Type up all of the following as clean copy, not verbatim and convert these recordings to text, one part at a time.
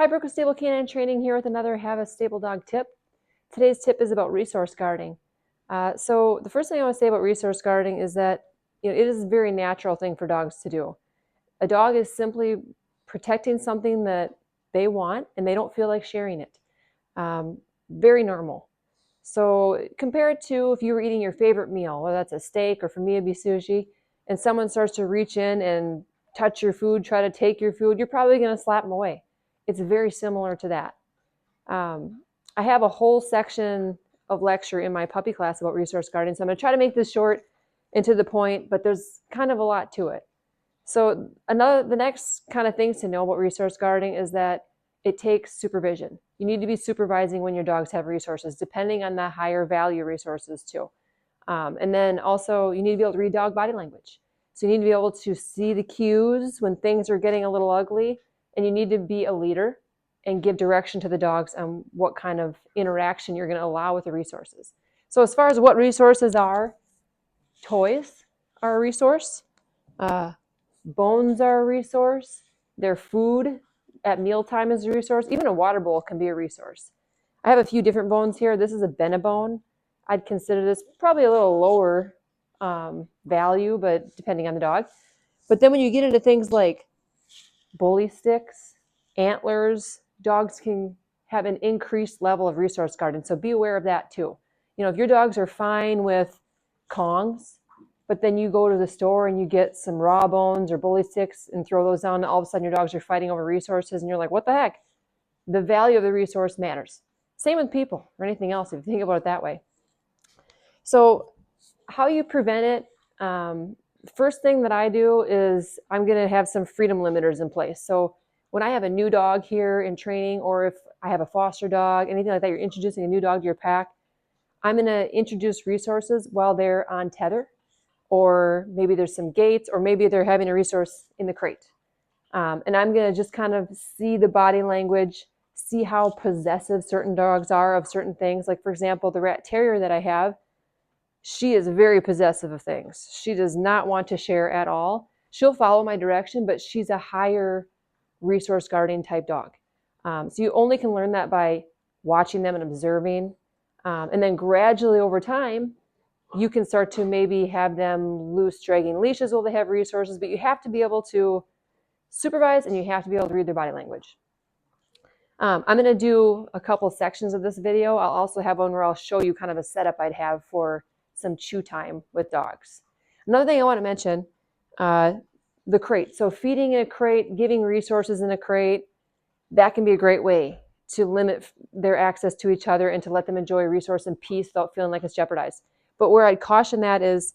Hi, Brooke with Stable Canine Training here with another Have a Stable Dog tip. Today's tip is about resource guarding. So the first thing I want to say about resource guarding is that it is a very natural thing for dogs to do. A dog is simply protecting something that they want and they don't feel like sharing it. Very normal. So compare it to if you were eating your favorite meal, whether that's a steak or for me it'd be sushi, and someone starts to reach in and touch your food, try to take your food, you're probably going to slap them away. It's very similar to that. I have a whole section of lecture in my puppy class about resource guarding, so I'm going to try to make this short and to the point, but there's kind of a lot to it. So the next kind of things to know about resource guarding is that it takes supervision. You need to be supervising when your dogs have resources, depending on the higher value resources too. And then also you need to be able to read dog body language. So you need to be able to see the cues when things are getting a little ugly, and you need to be a leader and give direction to the dogs on what kind of interaction you're going to allow with the resources. So as far as what resources are, toys are a resource. Bones are a resource. Their food at mealtime is a resource. Even a water bowl can be a resource. I have a few different bones here. This is a Benebone. I'd consider this probably a little lower value, but depending on the dog. But then when you get into things like bully sticks, antlers, dogs can have an increased level of resource guarding. So be aware of that too. If your dogs are fine with Kongs, but then you go to the store and you get some raw bones or bully sticks and throw those down, and all of a sudden your dogs are fighting over resources and you're like, what the heck? The value of the resource matters. Same with people or anything else if you think about it that way. So how you prevent it, first thing that I do is I'm going to have some freedom limiters in place. So when I have a new dog here in training, or if I have a foster dog, anything like that, you're introducing a new dog to your pack, I'm going to introduce resources while they're on tether, or maybe there's some gates, or maybe they're having a resource in the crate. And I'm going to just kind of see the body language, see how possessive certain dogs are of certain things. Like, for example, the rat terrier that I have, she is very possessive of things. She does not want to share at all. She'll follow my direction, but she's a higher resource guarding type dog. So you only can learn that by watching them and observing. And then gradually over time, you can start to maybe have them loose dragging leashes while they have resources, but you have to be able to supervise and you have to be able to read their body language. I'm going to do a couple sections of this video. I'll also have one where I'll show you kind of a setup I'd have for some chew time with dogs. Another thing I want to mention, the crate. So feeding in a crate, giving resources in a crate, that can be a great way to limit their access to each other and to let them enjoy a resource in peace without feeling like it's jeopardized. But where I'd caution that is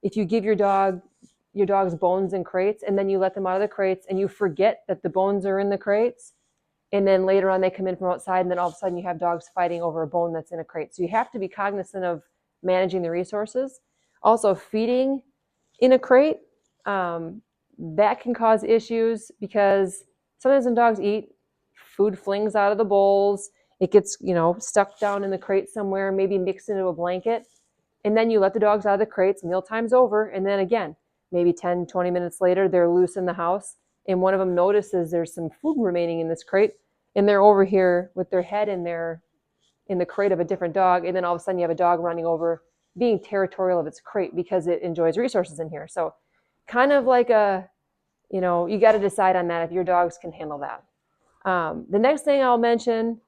if you give your dog's bones in crates and then you let them out of the crates and you forget that the bones are in the crates, and then later on they come in from outside and then all of a sudden you have dogs fighting over a bone that's in a crate. So you have to be cognizant of managing the resources. Also, feeding in a crate, that can cause issues because sometimes when dogs eat, food flings out of the bowls. It gets, stuck down in the crate somewhere, maybe mixed into a blanket. And then you let the dogs out of the crates, mealtime's over, and then again, maybe 10, 20 minutes later, they're loose in the house, and one of them notices there's some food remaining in this crate, and they're over here with their head in the crate of a different dog, and then all of a sudden you have a dog running over, being territorial of its crate because it enjoys resources in here. So kind of like you got to decide on that if your dogs can handle that. The next thing I'll mention,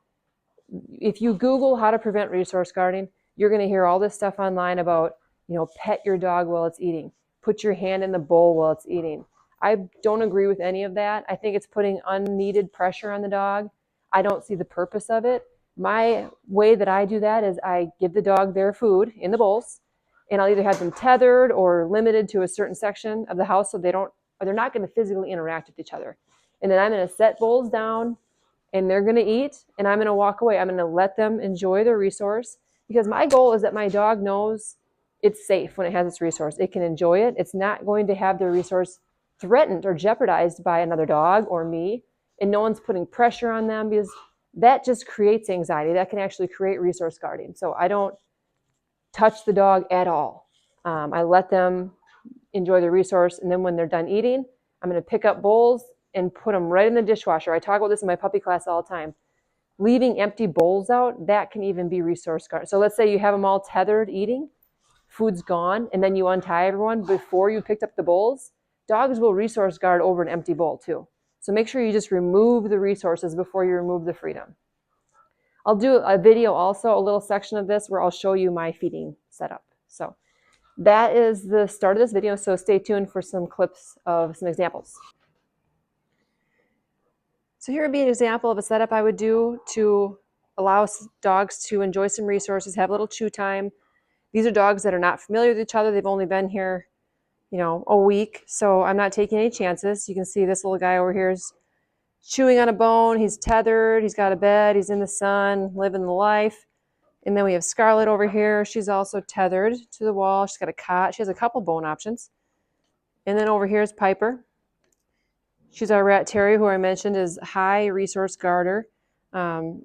if you Google how to prevent resource guarding, you're going to hear all this stuff online about, pet your dog while it's eating. Put your hand in the bowl while it's eating. I don't agree with any of that. I think it's putting unneeded pressure on the dog. I don't see the purpose of it. My way that I do that is I give the dog their food in the bowls, and I'll either have them tethered or limited to a certain section of the house so they're not going to physically interact with each other. And then I'm going to set bowls down, and they're going to eat, and I'm going to walk away. I'm going to let them enjoy their resource, because my goal is that my dog knows it's safe when it has its resource. It can enjoy it. It's not going to have their resource threatened or jeopardized by another dog or me, and no one's putting pressure on them, because that just creates anxiety. That can actually create resource guarding. So I don't touch the dog at all. I let them enjoy the resource, and then when they're done eating, I'm going to pick up bowls, and put them right in the dishwasher. I talk about this in my puppy class all the time. Leaving empty bowls out, that can even be resource guard. So let's say you have them all tethered eating, food's gone, and then you untie everyone before you picked up the bowls. Dogs will resource guard over an empty bowl too. So make sure you just remove the resources before you remove the freedom. I'll do a video also, a little section of this where I'll show you my feeding setup. So that is the start of this video, so stay tuned for some clips of some examples. So here would be an example of a setup I would do to allow dogs to enjoy some resources, have a little chew time. These are dogs that are not familiar with each other. They've only been here, a week, so I'm not taking any chances. You can see this little guy over here is chewing on a bone. He's tethered. He's got a bed. He's in the sun, living the life. And then we have Scarlett over here. She's also tethered to the wall. She's got a cot. She has a couple bone options. And then over here is Piper. She's our rat terrier, who I mentioned is high resource guarder.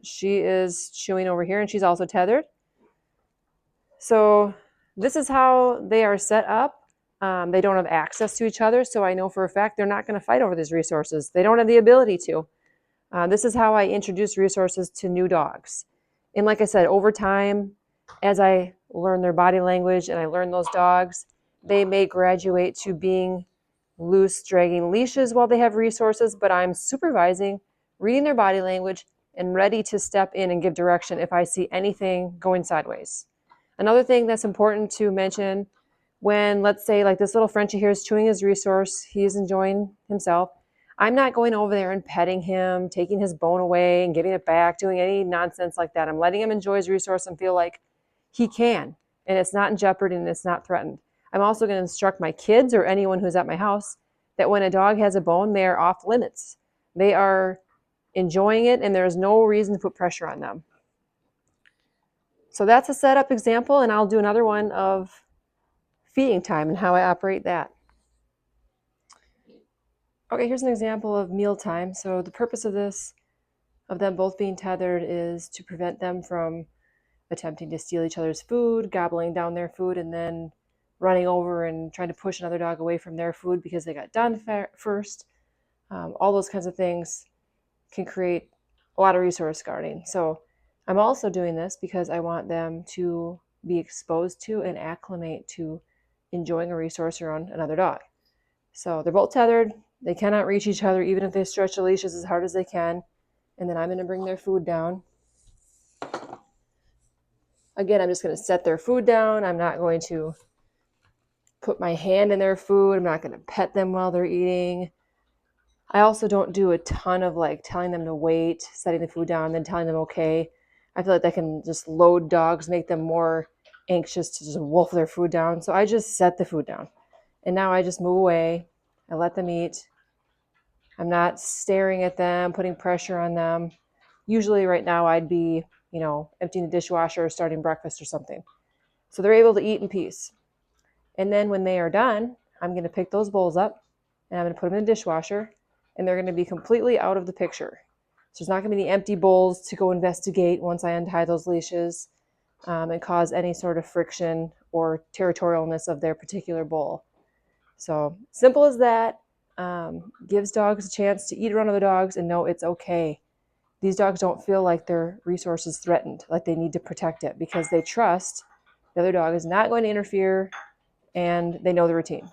She is chewing over here, and she's also tethered. So this is how they are set up. They don't have access to each other, so I know for a fact they're not going to fight over these resources. They don't have the ability to. This is how I introduce resources to new dogs. And like I said, over time, as I learn their body language and I learn those dogs, they may graduate to being loose, dragging leashes while they have resources, but I'm supervising, reading their body language, and ready to step in and give direction if I see anything going sideways. Another thing that's important to mention, when, let's say, like this little Frenchie here is chewing his resource, he's enjoying himself, I'm not going over there and petting him, taking his bone away and giving it back, doing any nonsense like that. I'm letting him enjoy his resource and feel like he can, and it's not in jeopardy and it's not threatened. I'm also going to instruct my kids or anyone who's at my house that when a dog has a bone, they are off limits. They are enjoying it, and there's no reason to put pressure on them. So that's a setup example, and I'll do another one of feeding time and how I operate that. Okay, here's an example of mealtime. So the purpose of this, of them both being tethered, is to prevent them from attempting to steal each other's food, gobbling down their food, and then running over and trying to push another dog away from their food because they got done first. All those kinds of things can create a lot of resource guarding. So I'm also doing this because I want them to be exposed to and acclimate to enjoying a resource around another dog. So they're both tethered. They cannot reach each other even if they stretch the leashes as hard as they can. And then I'm going to bring their food down. Again, I'm just going to set their food down. I'm not going to put my hand in their food. I'm not going to pet them while they're eating. I also don't do a ton of telling them to wait, setting the food down, then telling them okay. I feel like that can just load dogs, make them more anxious to just wolf their food down. So I just set the food down. And now I just move away. I let them eat. I'm not staring at them, putting pressure on them. Usually right now I'd be, emptying the dishwasher or starting breakfast or something. So they're able to eat in peace. And then when they are done, I'm going to pick those bowls up and I'm going to put them in the dishwasher, and they're going to be completely out of the picture. So there's not going to be any empty bowls to go investigate once I untie those leashes and cause any sort of friction or territorialness of their particular bowl. So simple as that. Gives dogs a chance to eat around other dogs and know it's okay. These dogs don't feel like their resource is threatened, like they need to protect it, because they trust the other dog is not going to interfere and they know the routine.